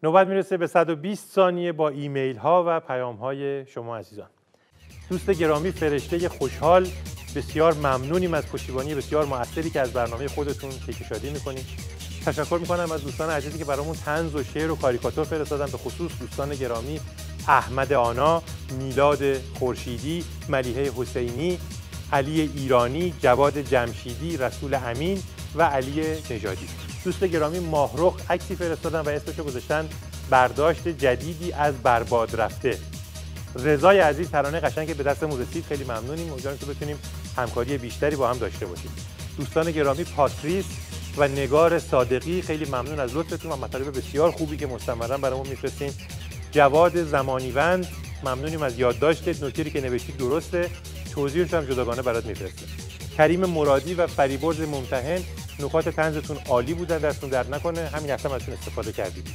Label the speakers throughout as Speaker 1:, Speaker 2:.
Speaker 1: نوبت میرسه به 120 ثانیه با ایمیل ها و پیام های شما عزیزان. دوست گرامی فرشته خوشحال، بسیار ممنونیم از پشتیبانی بسیار مؤثری که از برنامه خودتون کشادی میکنید. تشکر میکنم از دوستان عزیزی که برامون طنز و شعر و کاریکاتور فرستادن، به خصوص دوستان گرامی احمد آنا، میلاد خورشیدی، ملیحه حسینی، علی ایرانی، جواد جمشیدی، رسول امین و علی نژادی. دوست گرامی ماهرخ عکسی فرستادن و اسمشو گذاشتن برداشت جدیدی از برباد رفته. رضای عزیز ترانه قشنگ که به دستمون رسید، خیلی ممنونیم. امیدوارم که بتونیم همکاری بیشتری با هم داشته باشیم. دوستان گرامی پاتریس و نگار صادقی، خیلی ممنون از لطفتون و مطالب بسیار خوبی که مستمرا برامون میفرستین. جواد زمانیوند، ممنونیم از یادداشتت، نکته‌ای که نوشتی درسته، توضیحش هم جداگانه برات میفرستیم. کریم مرادی و فریبرز ممتحن، نکات طنزتون عالی بودن، دستتون درد نکنه، همین هفته هم ازتون استفاده کردید.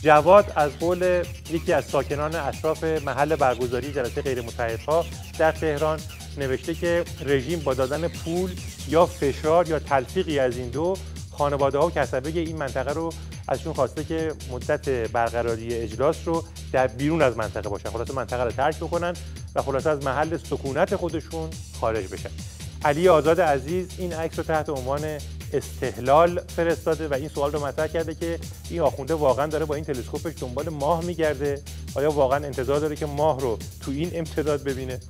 Speaker 1: جواد از قول یکی از ساکنان اطراف محل برگزاری جلسه غیر متحدها در تهران نوشته که رژیم با دادن پول یا فشار یا تلفیقی از این دو، خانواده ها و کسبه این منطقه رو ازشون خواسته که مدت برقراری اجلاس رو در بیرون از منطقه باشن، خلاصه منطقه رو ترک بکنن و خلاصه از محل سکونت خودشون خارج بشن. علی آزاد عزیز این عکس رو تحت عنوان استهلال فرستاده و این سوال رو مطرح کرده که این آخونده واقعا داره با این تلسکوپش دنبال ماه میگرده؟ آیا واقعا انتظار داره که ماه رو تو این امتداد ببینه؟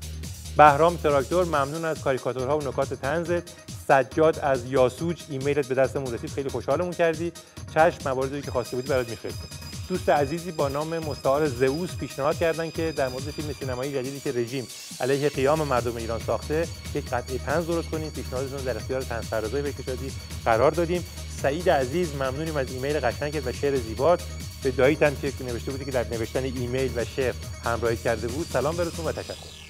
Speaker 1: بهرام تراکتور، ممنون از کاریکاتورها و نکات طنزت. سجاد از یاسوج، ایمیلت به دستمون رسید، خیلی خوشحالمون کردی. چشم، مواردی که خواسته بودی برات میفرستیم. دوست عزیزی با نام مستعار زئوس پیشنهاد کردن که در مورد فیلم سینمایی جدیدی که رژیم علیه قیام مردم ایران ساخته یک قطعه طنز درست کنیم. پیشنهادتون در اختیار طنزپردازای بکشادی قرار دادیم. سعید عزیز، ممنونیم از ایمیل قشنگت و شعر زیبات. به داییت هم که نوشته بودی که در نوشتن ایمیل و شعر همراهی کرده بود، سلام برسون و تشکر.